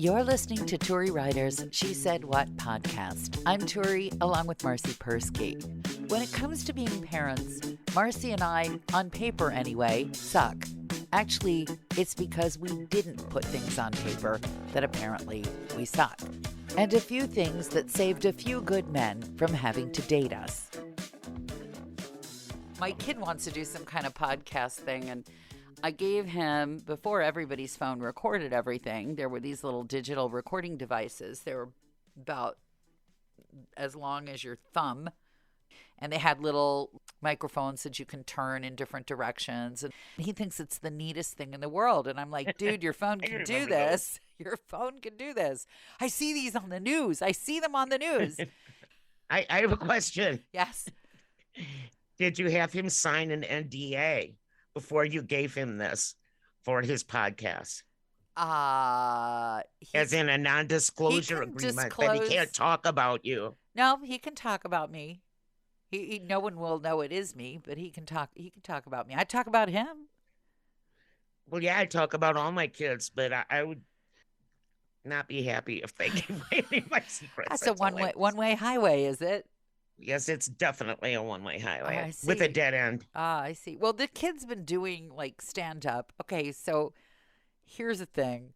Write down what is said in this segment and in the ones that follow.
You're listening to Turi Ryder's She Said What podcast. I'm Turi, along with Marcy Persky. When it comes to being parents, Marcy and I, on paper anyway, suck. Actually, it's because we didn't put things on paper that apparently we suck. And a few things that saved a few good men from having to date us. My kid wants to do some kind of podcast thing, and I gave him, before everybody's phone recorded everything, there were these little digital recording devices. They were about as long as your thumb, and they had little microphones that you can turn in different directions. And he thinks it's the neatest thing in the world. And I'm like, dude, your phone can do this. Your phone can do this. I see these on the news. I see them on the news. I have a question. Yes. Did you have him sign an NDA before you gave him this for his podcast? As in a non-disclosure agreement that he can't talk about you. No, he can talk about me. No one will know it is me, but he can talk. He can talk about me. I talk about him. Well, yeah, I talk about all my kids, but I would not be happy if they gave away my secrets. That's a one-way highway, is it? Yes, it's definitely a one-way highway I see. with a dead end. I see. Well, the kid's been doing like stand-up. Okay, so here's the thing.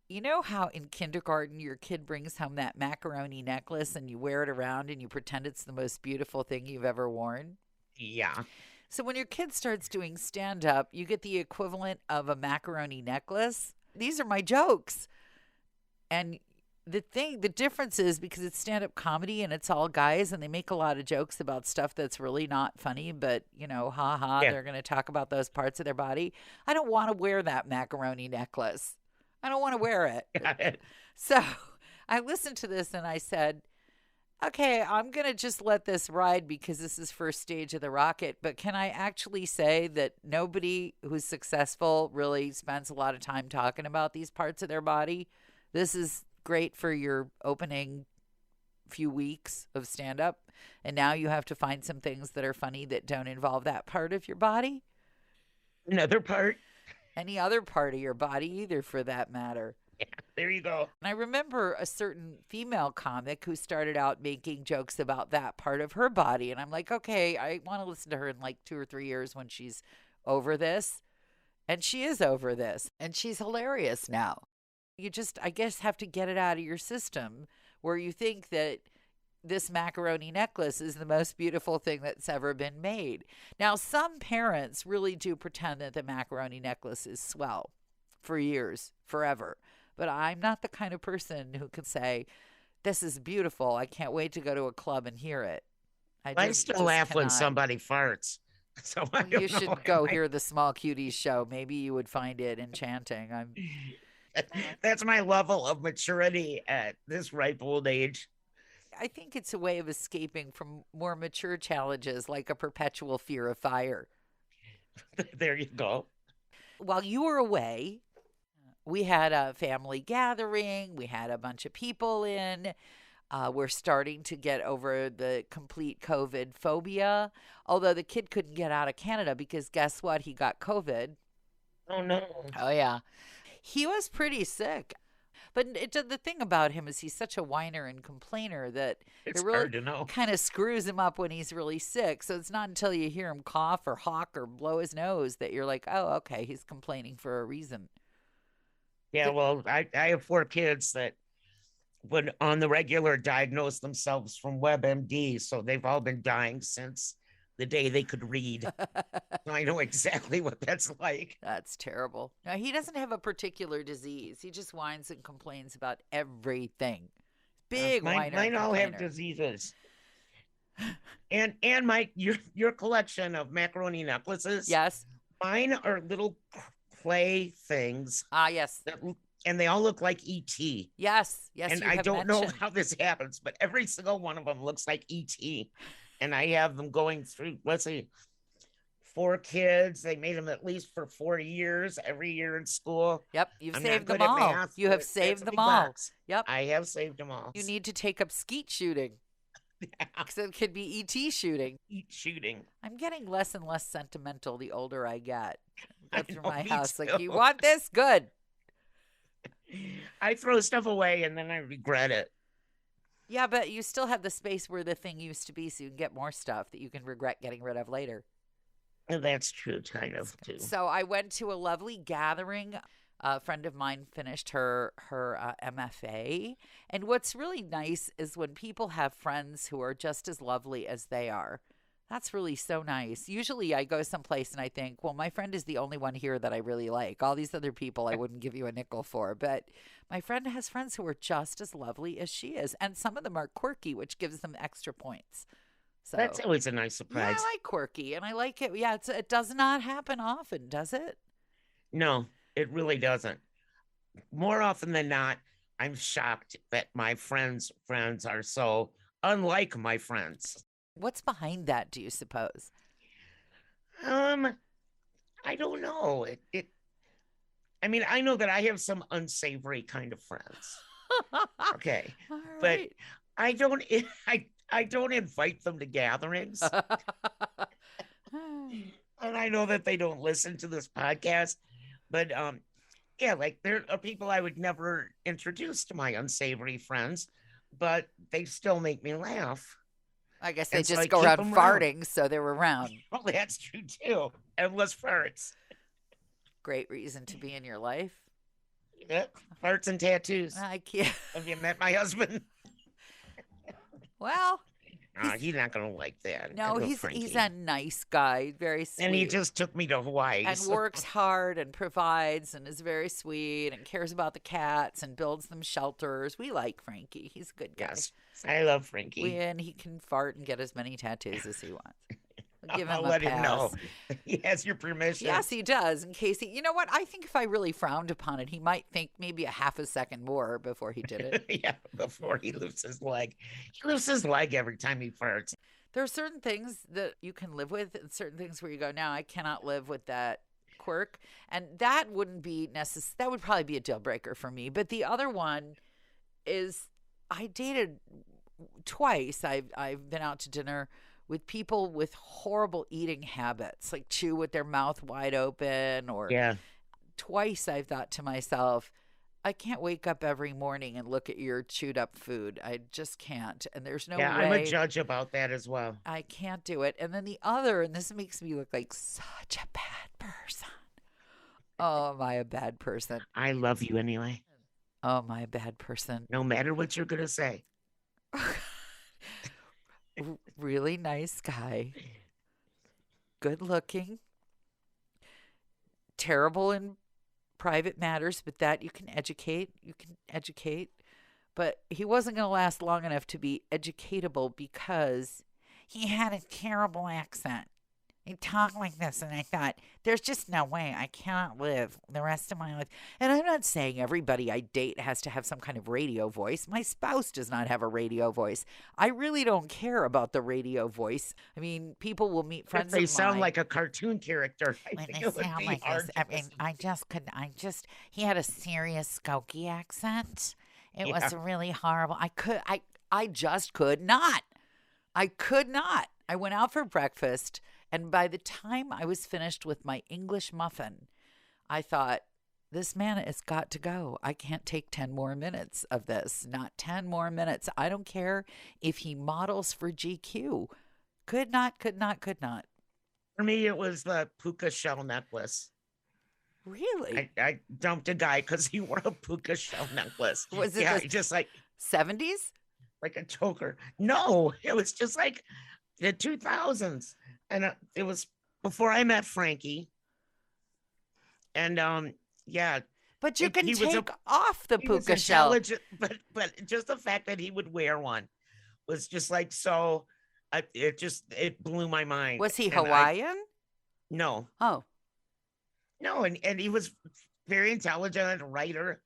You know how in kindergarten your kid brings home that macaroni necklace and you wear it around and you pretend it's the most beautiful thing you've ever worn? Yeah. So when your kid starts doing stand-up, you get the equivalent of a macaroni necklace. These are my jokes. And the difference is because it's stand-up comedy and it's all guys and they make a lot of jokes about stuff that's really not funny, but, you know, Yeah. they're going to talk about those parts of their body. I don't want to wear that macaroni necklace. I don't want to wear it. So I listened to this and I said, okay, I'm going to just let this ride because this is first stage of the rocket. But can I actually say that nobody who's successful really spends a lot of time talking about these parts of their body? This is great for your opening few weeks of stand-up. And now you have to find some things that are funny that don't involve that part of your body. Another part. Any other part of your body either, for that matter. Yeah, there you go. And I remember a certain female comic who started out making jokes about that part of her body. And I'm like, okay, I want to listen to her in like 2 or 3 years when she's over this. And she is over this. And she's hilarious now. You just, I guess, have to get it out of your system where you think that this macaroni necklace is the most beautiful thing that's ever been made. Now, some parents really do pretend that the macaroni necklace is swell for years, forever. But I'm not the kind of person who can say, this is beautiful. I can't wait to go to a club and hear it. I still laugh when somebody farts. So you should go hear the Small Cuties show. Maybe you would find it enchanting. That's my level of maturity at this ripe old age. I think it's a way of escaping from more mature challenges like a perpetual fear of fire. There you go. While you were away, we had a family gathering. We had a bunch of people in. We're starting to get over the complete COVID phobia, although the kid couldn't get out of Canada because guess what? He got COVID. Oh, no. Oh, yeah. He was pretty sick. But the thing about him is he's such a whiner and complainer that It's it really hard to know. kind of screws him up when he's really sick. So it's not until you hear him cough or hawk or blow his nose that you're like, oh, okay, he's complaining for a reason. Yeah, well, I have 4 kids that would on the regular diagnose themselves from WebMD. So they've all been dying since the day they could read. So I know exactly what that's like. That's terrible. No, he doesn't have a particular disease. He just whines and complains about everything. Big whiner. Mine all have diseases. And your collection of macaroni necklaces. Yes. Mine are little clay things. Yes. And they all look like E.T. Yes. And I don't know how this happens, but every single one of them looks like E.T. And I have them going through, let's see, 4 kids. They made them at least for 4 years, every year in school. Yep, you've saved them all. Math, you have saved them all. Box. Yep. I have saved them all. You need to take up skeet shooting. Because it could be E.T. shooting. Shooting. I'm getting less and less sentimental the older I get. Go through my me house. too. Like, you want this? Good. I throw stuff away and then I regret it. Yeah, but you still have the space where the thing used to be, so you can get more stuff that you can regret getting rid of later. And that's true, kind of, too. So I went to a lovely gathering. A friend of mine finished her MFA, and what's really nice is when people have friends who are just as lovely as they are. That's really so nice. Usually I go someplace and I think, well, my friend is the only one here that I really like. All these other people I wouldn't give you a nickel for. But my friend has friends who are just as lovely as she is. And some of them are quirky, which gives them extra points. So That's always a nice yeah, surprise. I like quirky and I like it. Yeah, it does not happen often, does it? No, it really doesn't. More often than not, I'm shocked that my friends are so unlike my friends. What's behind that, do you suppose? Um, I don't know. I mean, I know that I have some unsavory kind of friends. Okay. All But right. I don't I don't invite them to gatherings. And I know that they don't listen to this podcast, but yeah, like there are people I would never introduce to my unsavory friends, but they still make me laugh. I guess they And so I just go keep around them around. farting, so they're around. Well, that's true too. Endless farts. Great reason to be in your life. Yeah, farts and tattoos. I can't. Have you met my husband? Well, He's not gonna like that. no, he's a nice guy, very sweet. And he just took me to Hawaii. and works hard and provides and is very sweet and cares about the cats and builds them shelters. We like Frankie. He's a good guy. Yes, I love Frankie. And he can fart and get as many tattoos as he wants. We'll give him I'll a let pass. him know. He has your permission. Yes, he does. In case you know what? I think if I really frowned upon it, he might think maybe a half a second more before he did it. Yeah, before he lifts his leg. He lifts his leg every time he farts. There are certain things that you can live with, and certain things where you go, "No, I cannot live with that quirk," and that wouldn't be necessary. That would probably be a deal breaker for me. But the other one is, I dated twice. I've been out to dinner with people with horrible eating habits, like chew with their mouth wide open, or Yeah. twice I've thought to myself, I can't wake up every morning and look at your chewed up food. I just can't. And there's no Yeah, way. I'm a judge about that as well. I can't do it. And then the other, and this makes me look like such a bad person. Oh, am I a bad person? I love you anyway. Oh, am I a bad person? No matter what you're gonna say. Really nice guy. Good looking. Terrible in private matters, but that you can educate. You can educate. But he wasn't going to last long enough to be educatable because he had a terrible accent. He talked like this, and I thought, there's just no way. I cannot live the rest of my life. And I'm not saying everybody I date has to have some kind of radio voice. My spouse does not have a radio voice. I really don't care about the radio voice. I mean, people will meet friends If they of sound mine. like a cartoon character, I When think they it would sound be like hard this, to I mean, listen. he had a serious Skokie accent. It Yeah. was really horrible. I just could not. I could not. I went out for breakfast, and by the time I was finished with my English muffin, I thought, this man has got to go. I can't take 10 more minutes of this. Not 10 more minutes. I don't care if he models for GQ. Could not, could not, could not. For me, it was the puka shell necklace. Really? I dumped a guy because he wore a puka shell necklace. Was it Yeah, the just like 70s? a choker. No, it was just like the 2000s, and it was before I met Frankie. And yeah, But you It- can he was a- take off the he was puka shell. intelligent, but just the fact that he would wear one was just like so. It blew my mind. Was he And Hawaiian? no, Oh, no, and he was very intelligent, a writer.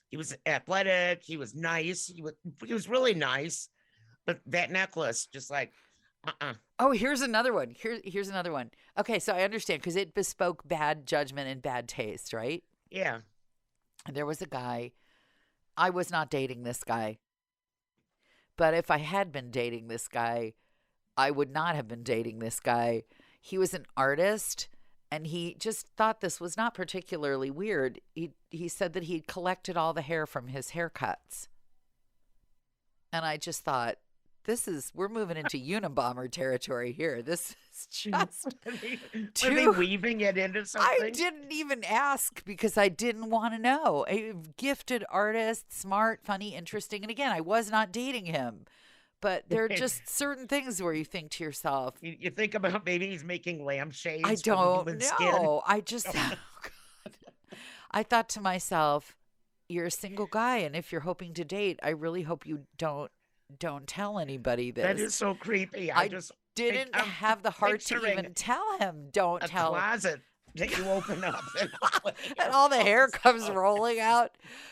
He was athletic. He was nice. He was really nice. But that necklace, just like, oh, here's another one. Here's another one. Okay, so I understand because it bespoke bad judgment and bad taste, right? yeah, There was a guy. I was not dating this guy, but if I had been dating this guy, I would not have been dating this guy. He was an artist, And he just thought this was not particularly weird. He said that he'd collected all the hair from his haircuts. And I just thought, we're moving into Unabomber territory here. This is just Were they weaving it into something? I didn't even ask because I didn't want to know. A gifted artist, smart, funny, interesting. And again, I was not dating him. But there are just certain things where you think to yourself. You think about maybe he's making lampshades. I don't know. Skin. I just, oh God. I thought to myself, you're a single guy. And if you're hoping to date, I really hope you don't tell anybody this. That is so creepy. I didn't have the heart to even tell him. Don't tell. A closet that you open up and all the hair comes rolling out.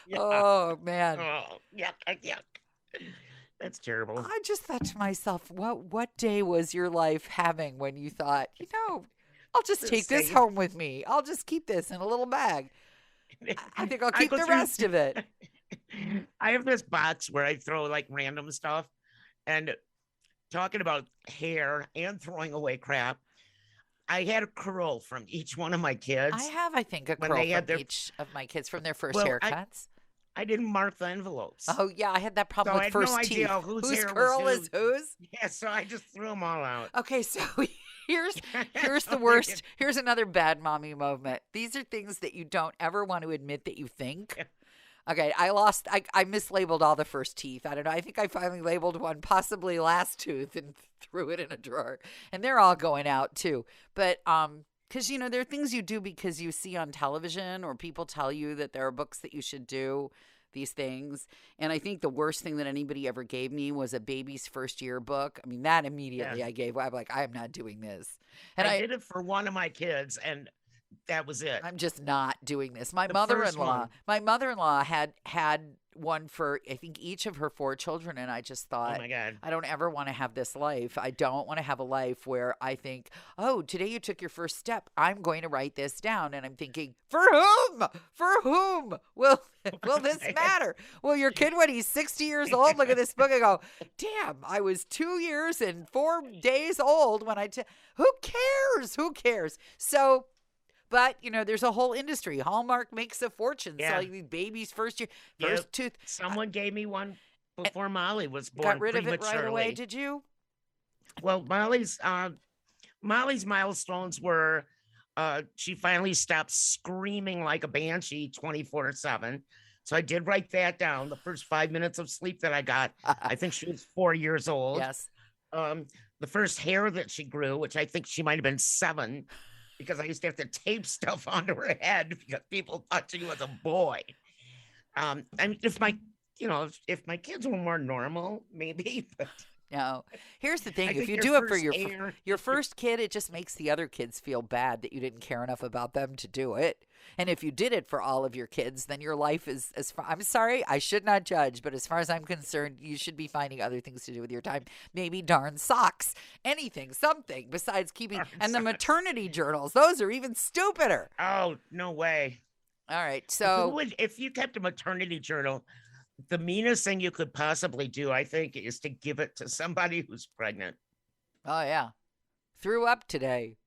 Yeah. Oh man. Oh, yuck. That's terrible. I just thought to myself, what day was your life having when you thought, I'll just take this home with me. I'll just keep this in a little bag. I think I'll keep the rest of it. I have this box where I throw like random stuff, and talking about hair and throwing away crap, I had a curl from each one of my kids. I think, a curl from each of my kids from their first haircuts. I didn't mark the envelopes. Oh, yeah. I had that problem with first teeth. I had no idea whose curl is whose. Yeah, so I just threw them all out. Okay, so here's the worst. Here's another bad mommy moment. These are things that you don't ever want to admit that you think. Okay, I mislabeled all the first teeth. I don't know. I think I finally labeled one, possibly last tooth, and threw it in a drawer. And they're all going out, too. But because, there are things you do because you see on television or people tell you that there are books that you should do, these things. And I think the worst thing that anybody ever gave me was a baby's first year book. I mean, that immediately I gave. I'm like, I am not doing this. And I did it for one of my kids, and that was it. I'm just not doing this. My mother-in-law had one for, I think, each of her 4 children. And I just thought, oh my God, I don't ever want to have this life. I don't want to have a life where I think, oh, today you took your first step. I'm going to write this down. And I'm thinking, for whom? For whom will this matter? Will your kid, when he's 60 years old, look at this book and go, damn, I was 2 years and 4 days old when who cares? Who cares? So, but, there's a whole industry. Hallmark makes a fortune selling these babies first tooth. Someone gave me one before Molly was born. Got rid of it right away, did you? Well, Molly's milestones were she finally stopped screaming like a banshee 24/7. So I did write that down. The first 5 minutes of sleep that I got, I think she was 4 years old. Yes. The first hair that she grew, which I think she might have been 7. Because I used to have to tape stuff onto her head because people thought she was a boy. I mean, if my kids were more normal, maybe. But no. Here's the thing: if you do it for your first kid, it just makes the other kids feel bad that you didn't care enough about them to do it. And if you did it for all of your kids, then your life is I'm sorry, I should not judge, but as far as I'm concerned, you should be finding other things to do with your time. Maybe darn socks, anything, something besides keeping. And the maternity journals, those are even stupider. Oh, no way. All right, so if you kept a maternity journal, the meanest thing you could possibly do, I think, is to give it to somebody who's pregnant. Oh yeah, threw up today.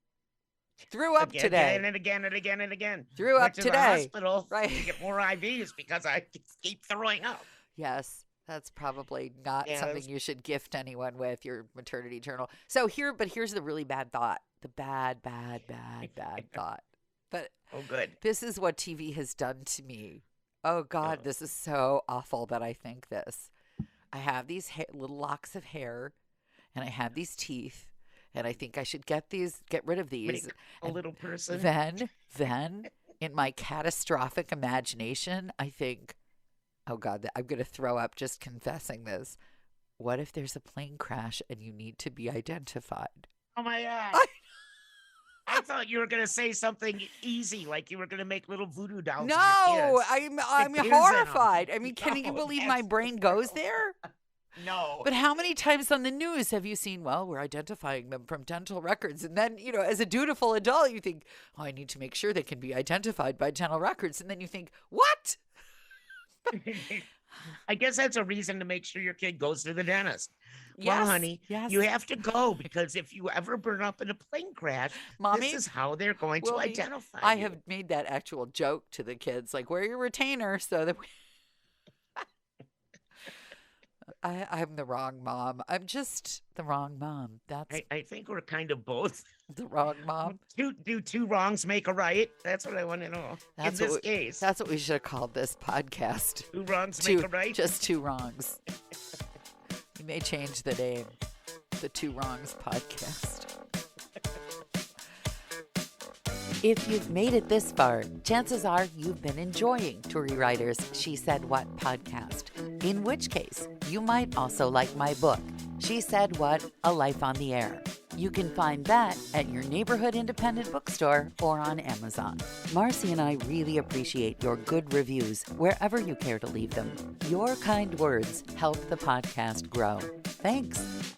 Threw up today. And again and again and again. Threw up today. Hospital, right. To get more IVs because I keep throwing up. Yes, that's probably not something you should gift anyone with, your maternity journal. So here's the really bad thought. The bad thought. But good. This is what TV has done to me. Oh God, this is so awful that I think this. I have these little locks of hair, and I have these teeth. And I think I should get rid of these. Make a little person. Then, in my catastrophic imagination, I think, oh God, I'm going to throw up just confessing this. What if there's a plane crash and you need to be identified? Oh my God. I thought you were going to say something easy, like you were going to make little voodoo dolls. No, I'm horrified. I mean, can you believe my brain goes there? No. But how many times on the news have you seen, well, we're identifying them from dental records. And then, as a dutiful adult, you think, oh, I need to make sure they can be identified by dental records. And then you think, what? I guess that's a reason to make sure your kid goes to the dentist. Well, Yes, honey, yes. you have to go because if you ever burn up in a plane crash, this Mommy, is how they're going to Willie, identify I you. have made that actual joke to the kids, like, wear your retainer so that I'm the wrong mom. I'm just the wrong mom. That's I think we're kind of both. the wrong mom. Do two wrongs make a right? That's what I want to know. That's in this what case, that's what we should have called this podcast. two wrongs make a right. Just two wrongs. We may change the name. The Two Wrongs Podcast. If you've made it this far, chances are you've been enjoying Turi Ryder's She Said What podcast. In which case, you might also like my book, She Said What? A Life on the Air. You can find that at your neighborhood independent bookstore or on Amazon. Marcy and I really appreciate your good reviews wherever you care to leave them. Your kind words help the podcast grow. Thanks.